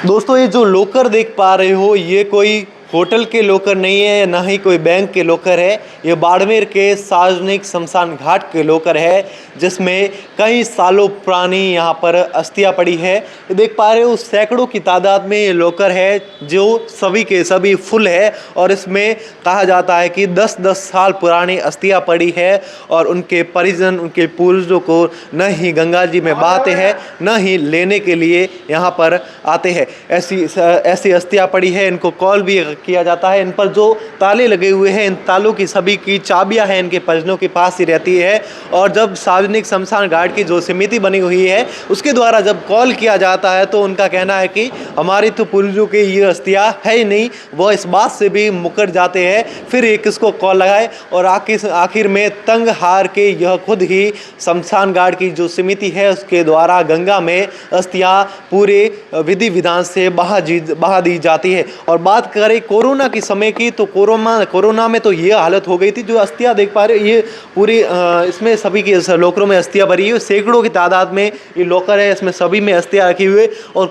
दोस्तों ये जो लॉकर देख पा रहे हो ये कोई होटल के लॉकर नहीं है, ना ही कोई बैंक के लॉकर है। ये बाड़मेर के सार्वजनिक शमशान घाट के लॉकर है, जिसमें कई सालों पुरानी यहाँ पर अस्थियाँ पड़ी है। ये देख पा रहे हो सैकड़ों की तादाद में ये लॉकर है, जो सभी के सभी फुल है। और इसमें कहा जाता है कि 10-10 साल पुरानी अस्थियाँ पड़ी है और उनके परिजन उनके पूर्वजों को न ही गंगा जी में बहाते हैं, न ही लेने के लिए यहाँ पर आते हैं। ऐसी अस्थियाँ पड़ी है, इनको कॉल भी किया जाता है। इन पर जो ताले लगे हुए हैं, इन तालों की सभी की चाबियां हैं इनके परिजनों के पास ही रहती है। और जब सार्वजनिक शमशान घाट की जो समिति बनी हुई है उसके द्वारा जब कॉल किया जाता है तो उनका कहना है कि हमारी तो पूर्वजों की ये अस्थियां है ही नहीं, वो इस बात से भी मुकर जाते हैं फिर ये किसको कॉल लगाए। और आखिर में तंग हार के यह खुद ही शमशान घाट की जो समिति है उसके द्वारा गंगा में अस्थियां पूरे विधि विधान से बहा दी जाती है। और बात करें कोरोना के समय की तो कोरोना में तो ये हालत हो गई थी। जो अस्थियां देख पा रहे हो ये पूरी इसमें सभी की लॉकरों में अस्थियां भरी हुई, सैकड़ों की तादाद में ये लॉकर है, इसमें सभी में अस्थियां रखी हुई। और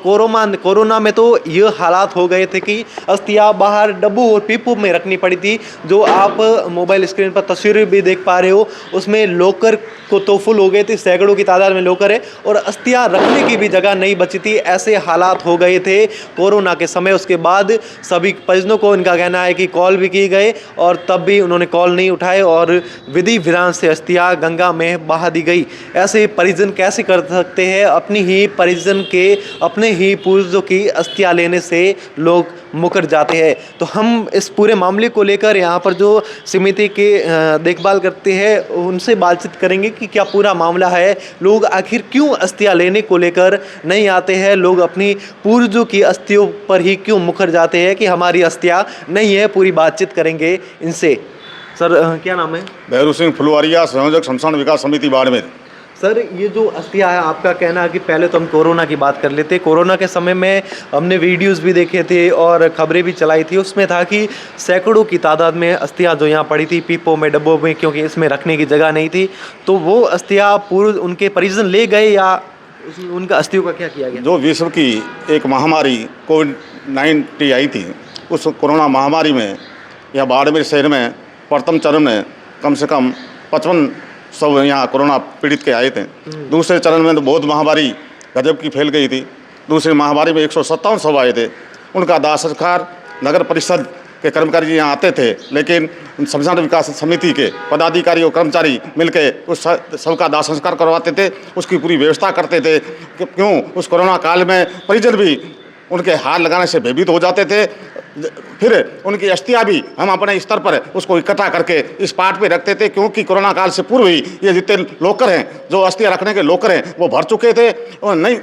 कोरोना में तो ये हालात हो गए थे कि अस्थियां बाहर डब्बू और पीपू में रखनी पड़ी थी। जो आप मोबाइल स्क्रीन पर तस्वीर भी देख पा रहे हो उसमें लॉकर को तो फुल हो गए थे, सैकड़ों की तादाद में लॉकर है और अस्थियां रखने की भी जगह नहीं बची थी। ऐसे हालात हो गए थे कोरोना के समय। उसके बाद सभी परिजनों को इनका कहना है कि कॉल भी किए गए और तब भी उन्होंने कॉल नहीं उठाए और विधि विधान से अस्थियां गंगा में बहा दी गई। ऐसे परिजन कैसे कर सकते हैं? अपनी ही परिजन के अपने ही पूर्वजों की अस्थियां लेने से लोग मुकर जाते हैं। तो हम इस पूरे मामले को लेकर यहाँ पर जो समिति के देखभाल करते हैं उनसे बातचीत करेंगे कि क्या पूरा मामला है, लोग आखिर क्यों अस्थियां लेने को लेकर नहीं आते हैं, लोग अपनी पूर्वजों की अस्थियों पर ही क्यों मुकर जाते हैं कि हमारी अस्थियां नहीं है। पूरी बातचीत करेंगे इनसे। सर क्या नाम है? भैरू सिंह फुलवारिया, संयोजक शमशान विकास समिति बाड़मेर। सर ये जो अस्थियां है, आपका कहना है कि पहले तो हम कोरोना की बात कर लेते। कोरोना के समय में हमने वीडियोस भी देखे थे और खबरें भी चलाई थी, उसमें था कि सैकड़ों की तादाद में अस्थियां जो यहाँ पड़ी थी पीपों में डब्बों में, क्योंकि इसमें रखने की जगह नहीं थी। तो वो अस्थियां पूर्व उनके परिजन ले गए या उनका अस्थियों का क्या किया गया? जो विश्व की एक महामारी कोविड-19 आई थी, उस कोरोना महामारी में यह बाड़मेर शहर में प्रथम चरण में कम से कम 55 यहाँ कोरोना पीड़ित के आए थे। दूसरे चरण में तो बहुत महामारी गजब की फैल गई थी। दूसरी महामारी में 157 आए थे। उनका दाह संस्कार नगर परिषद के कर्मचारी यहाँ आते थे, लेकिन शमशान विकास समिति के पदाधिकारी और कर्मचारी मिलकर उस सबका दाह संस्कार करवाते थे, उसकी पूरी व्यवस्था करते थे। क्यों उस कोरोना काल में परिजन भी उनके हाथ लगाने से भयभीत हो जाते थे। फिर उनकी अस्थियां भी हम अपने स्तर पर उसको इकट्ठा करके इस पार्ट पे रखते थे, क्योंकि कोरोना काल से पूर्व ही ये जितने लॉकर हैं, जो अस्थियां रखने के लॉकर हैं, वो भर चुके थे। और नहीं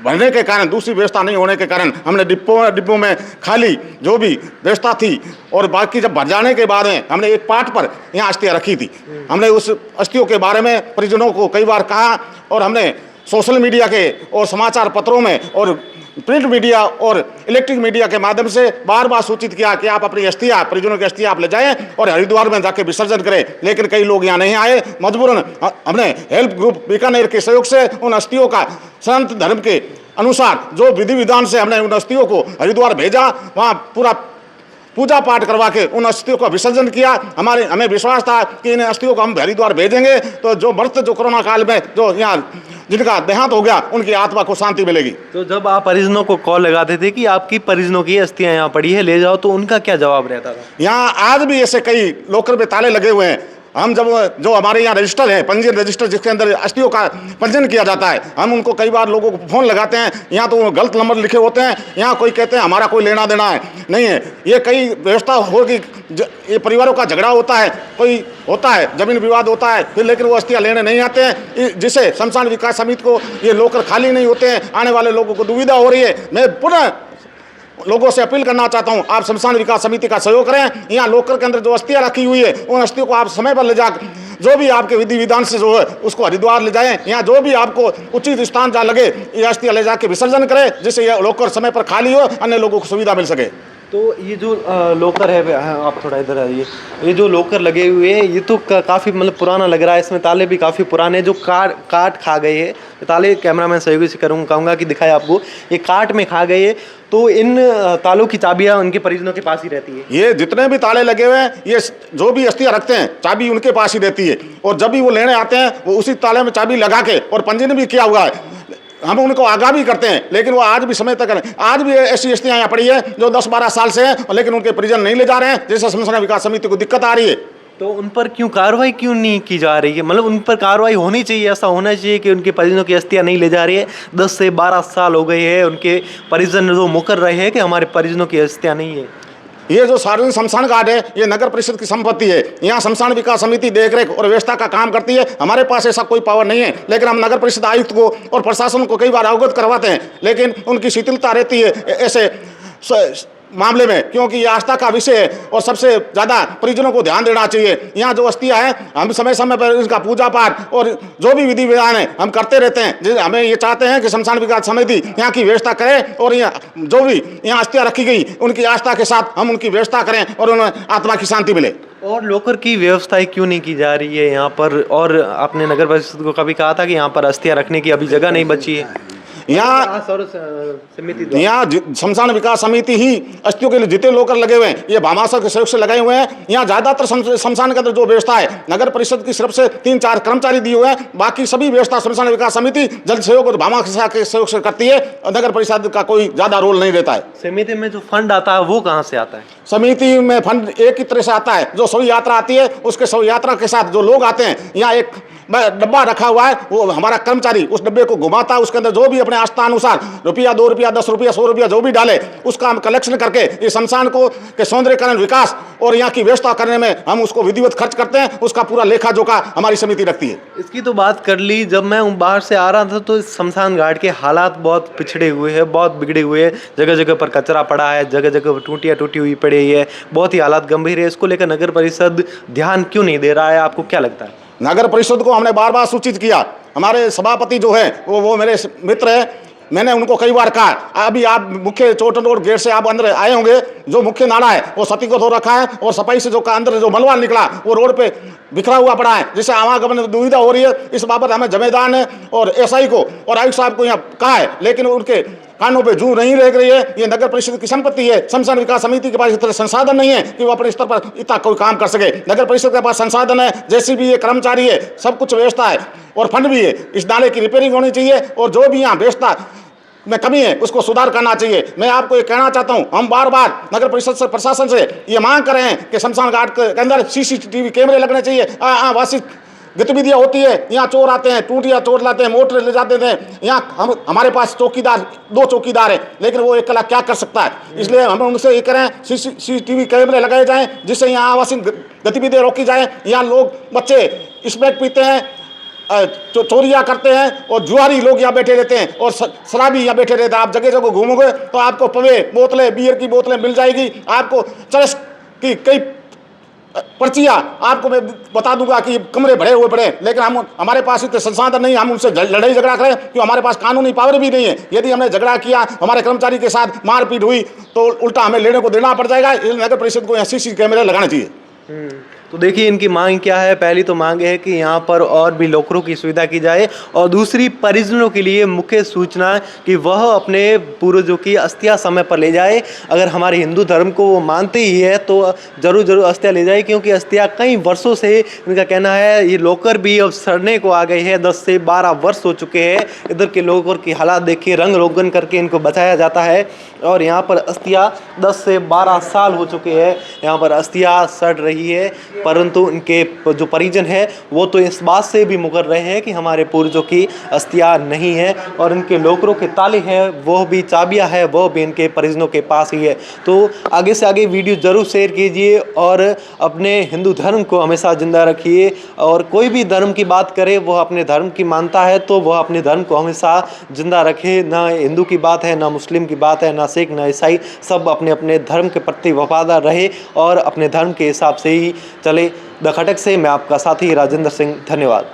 भरने के कारण, दूसरी व्यवस्था नहीं होने के कारण हमने डिब्बों में खाली जो भी व्यवस्था थी और बाकी जब भर जाने के बाद में हमने एक पार्ट पर यहाँ अस्थियां रखी थी। हमने उस अस्थियों के बारे में परिजनों को कई बार कहा और हमने सोशल मीडिया के और समाचार पत्रों में और प्रिंट मीडिया और इलेक्ट्रिक मीडिया के माध्यम से बार बार सूचित किया कि आप अपनी अस्थियां, परिजनों की अस्थियां आप ले जाएं और हरिद्वार में जाके विसर्जन करें। लेकिन कई लोग यहाँ नहीं आए। मजबूरन हमने हेल्प ग्रुप बीकानेर के सहयोग से उन अस्थियों का सनातन धर्म के अनुसार जो विधि विधान से हमने उन अस्थियों को हरिद्वार भेजा, वहाँ पूरा पूजा पाठ करवा के उन अस्थियों का विसर्जन किया। हमें विश्वास था कि इन अस्थियों को हम हरिद्वार भेजेंगे तो जो कोरोना काल में जो यहाँ जिनका देहांत हो गया उनकी आत्मा को शांति मिलेगी। तो जब आप परिजनों को कॉल लगाते थे कि आपकी परिजनों की अस्थियां यहाँ पड़ी है, ले जाओ, तो उनका क्या जवाब रहता था? यहाँ आज भी ऐसे कई लॉकर में ताले लगे हुए हैं। हम जब जो हमारे यहाँ रजिस्टर है, पंजीयन रजिस्टर जिसके अंदर अस्थियों का पंजीयन किया जाता है, हम उनको कई बार लोगों को फ़ोन लगाते हैं। यहाँ तो गलत नंबर लिखे होते हैं। यहाँ कोई कहते हैं हमारा कोई लेना देना है नहीं है। ये कई व्यवस्था होगी, ये परिवारों का झगड़ा होता है, कोई होता है जमीन विवाद होता है, फिर लेकिन वो अस्थियां लेने नहीं आते हैं, जिससे शमशान विकास समिति को ये लॉकर खाली नहीं होते हैं। आने वाले लोगों को दुविधा हो रही है। मैं पुनः लोगों से अपील करना चाहता हूं, आप शमशान विकास समिति का सहयोग करें। यहाँ लॉकर के अंदर जो अस्थियां रखी हुई है उन अस्थियों को आप समय पर ले जा, जो भी आपके विधि विधान से जो है उसको हरिद्वार ले जाएं। यहाँ जो भी आपको उचित स्थान जहाँ लगे ये अस्थियां ले जाके विसर्जन करें, जिससे यह लॉकर समय पर खाली हो, अन्य लोगों को सुविधा मिल सके। तो ये जो लॉकर है, आप थोड़ा इधर आइए, ये जो लॉकर लगे हुए हैं ये तो काफ़ी मतलब पुराना लग रहा है, इसमें ताले भी काफ़ी पुराने जो काट खा गए हैं ताले। कैमरामैन सहयोगी से कहूँगा कि दिखाए आपको, ये काट में खा गए। तो इन तालों की चाबियाँ उनके परिजनों के पास ही रहती है। ये जितने भी ताले लगे हुए हैं, ये जो भी अस्थियाँ रखते हैं चाबी उनके पास ही रहती है, और जब भी वो लेने आते हैं वो उसी ताले में चाबी लगा के, और पंजीयन भी किया हुआ है, हम उनको आगाह भी करते हैं, लेकिन वो आज भी समय तक करें। आज भी ऐसी अस्थियाँ यहाँ पड़ी है जो 10-12 साल से हैं, लेकिन उनके परिजन नहीं ले जा रहे हैं, जैसे शमशान विकास समिति को दिक्कत आ रही है। तो उन पर क्यों कार्रवाई क्यों नहीं की जा रही है? मतलब उन पर कार्रवाई होनी चाहिए, ऐसा होना चाहिए कि उनके परिजनों की अस्थियाँ नहीं ले जा रही है। 10 से 12 साल हो गए हैं, उनके परिजन जो मुकर रहे हैं कि हमारे परिजनों की अस्थियाँ नहीं है। ये जो सार्वजनिक शमशान घाट है ये नगर परिषद की संपत्ति है। यहाँ शमशान विकास समिति देखरेख और व्यवस्था का काम करती है। हमारे पास ऐसा कोई पावर नहीं है, लेकिन हम नगर परिषद आयुक्त को और प्रशासन को कई बार अवगत करवाते हैं, लेकिन उनकी शिथिलता रहती है ऐसे मामले में, क्योंकि ये आस्था का विषय है और सबसे ज़्यादा परिजनों को ध्यान देना चाहिए। यहाँ जो अस्थियाँ हैं हम समय समय पर इसका पूजा पाठ और जो भी विधि विधान है हम करते रहते हैं। हमें ये चाहते हैं कि शमशान विकास समिति यहाँ की व्यवस्था करे, और यहाँ जो भी यहाँ अस्थियाँ रखी गई उनकी आस्था के साथ हम उनकी व्यवस्था करें और उन्हें आत्मा की शांति मिले। और लॉकर की व्यवस्थाएं क्यों नहीं की जा रही है यहाँ पर? और आपने नगर परिषद को कभी कहा था कि यहाँ पर अस्थियाँ रखने की अभी जगह नहीं बची है? यहाँ शमशान विकास समिति ही अस्थियों के लिए जितने लॉकर लगे हुए हैं ये भामाशाह के सहयोग से लगाए हुए हैं। यहाँ ज्यादातर शमशान के अंदर जो व्यवस्था है नगर परिषद की तरफ से 3-4 कर्मचारी दिए हुए हैं, बाकी सभी व्यवस्था शमशान विकास समिति जल सहयोग और भामाशाह के सहयोग से करती है। नगर परिषद का कोई ज्यादा रोल नहीं रहता है। समिति में जो फंड आता है वो कहाँ से आता है? समिति में फंड एक ही तरह से आता है, जो शव यात्रा आती है उसके शव यात्रा के साथ जो लोग आते हैं, यहाँ एक डब्बा रखा हुआ है, वो हमारा कर्मचारी उस डब्बे को घुमाता है, उसके अंदर जो भी अपने आस्था अनुसार रुपया, 2 रुपया, 10 रुपया, 100 रुपया जो भी डाले उसका हम कलेक्शन करके ये शमशान को के सौंदर्यकरण, विकास और यहाँ की व्यवस्था करने में हम उसको विधिवत खर्च करते हैं। उसका पूरा लेखा जोखा हमारी समिति रखती है। इसकी तो बात कर ली, जब मैं बाहर से आ रहा था तो इस शमशान घाट के हालात बहुत पिछड़े हुए हैं, बहुत बिगड़े हुए हैं। जगह जगह पर कचरा पड़ा है, जगह जगह टूटियाँ टूटी हुई पड़ी है, बहुत ही हालात गंभीर है। इसको लेकर नगर परिषद ध्यान क्यों नहीं दे रहा है, आपको क्या लगता है? नगर परिषद को हमने बार बार सूचित किया। हमारे सभापति जो है वो मेरे मित्र है, मैंने उनको कई बार कहा, अभी आप मुख्य चोटन रोड गेट से आप अंदर आए होंगे, जो मुख्य नाला है वो सती को धो रखा है, और सफाई से जो अंदर जो मलबा निकला वो रोड पे बिखरा हुआ पड़ा है, जिससे आवागमन में दुविधा हो रही है। इस बाबत हमें जमेदार ने और एसआई को और आयुक्त साहब को यहाँ कहा है, लेकिन उनके कानों पे जू नहीं रह रही है। ये नगर परिषद की संपत्ति है। शमशान विकास समिति के पास इतना संसाधन नहीं है कि वो अपने स्तर पर इतना कोई काम कर सके। नगर परिषद के पास संसाधन है, जैसी भी ये कर्मचारी है, सब कुछ व्यवस्था है और फंड भी है। इस नाले की रिपेयरिंग होनी चाहिए, और जो भी यहाँ व्यवस्था में कमी है उसको सुधार करना चाहिए। मैं आपको ये कहना चाहता हूँ, हम बार बार नगर परिषद से, प्रशासन से ये मांग कर रहे हैं कि शमशान घाट के अंदर CCTV कैमरे लगने चाहिए। वार्षिक गतिविधियाँ होती है, यहाँ चोर आते हैं, टूटियाँ चोर लाते हैं, मोटर ले जाते हैं। यहाँ हमारे पास चौकीदार, 2 चौकीदार हैं, लेकिन वो अकेला क्या कर सकता है? इसलिए हम उनसे ये करें CCTV कैमरे लगाए जाएं, जिससे यहाँ आवासीय गतिविधियाँ रोकी जाएं। यहाँ लोग, बच्चे स्मैक पीते हैं, चोरियाँ करते हैं, और जुआरी लोग यहाँ बैठे रहते हैं, और शराबी यहाँ बैठे रहते हैं। आप जगह जगह घूमोगे तो आपको पवे बोतलें, बियर की बोतलें मिल जाएगी, आपको चरस की कई पर्चियाँ आपको मैं बता दूंगा कि कमरे भरे हुए पड़े, लेकिन हम हमारे पास इतने संसाधन नहीं, हम उनसे लड़ाई झगड़ा करें, क्योंकि हमारे पास कानूनी पावर भी नहीं है। यदि हमने झगड़ा किया, हमारे कर्मचारी के साथ मारपीट हुई, तो उल्टा हमें लेने को देना पड़ जाएगा। नगर परिषद को यहाँ CCTV कैमरे लगाने चाहिए। तो देखिए इनकी मांग क्या है। पहली तो मांग है कि यहाँ पर और भी लॉकरों की सुविधा की जाए, और दूसरी परिजनों के लिए मुख्य सूचना कि वह अपने पूर्वजों की अस्थियाँ समय पर ले जाए। अगर हमारे हिंदू धर्म को वो मानते ही है तो ज़रूर अस्थियाँ ले जाए, क्योंकि अस्थियाँ कई वर्षों से, इनका कहना है, ये लॉकर भी अब सड़ने को आ गए हैं। 10 से 12 वर्ष हो चुके हैं। इधर के लॉकर की हालात देखिए, रंग रोगन करके इनको बचाया जाता है, और यहाँ पर अस्थियाँ 10 से 12 साल हो चुके हैं, यहाँ पर अस्थियाँ सड़ रही है। परंतु इनके जो परिजन है वो तो इस बात से भी मुकर रहे हैं कि हमारे पूर्वजों की अस्थियाँ नहीं है, और इनके लॉकरों के ताले हैं, वो भी चाबियाँ हैं, वो भी इनके परिजनों के पास ही है। तो आगे से आगे वीडियो ज़रूर शेयर कीजिए, और अपने हिंदू धर्म को हमेशा ज़िंदा रखिए। और कोई भी धर्म की बात करे, वह अपने धर्म की मानता है तो वह अपने धर्म को हमेशा ज़िंदा रखे। ना हिंदू की बात है, ना मुस्लिम की बात है, ना सिख, ना ईसाई, सब अपने अपने धर्म के प्रति वफादार रहे और अपने धर्म के हिसाब से ही चले। द खटक से मैं आपका साथी राजेंद्र सिंह, धन्यवाद।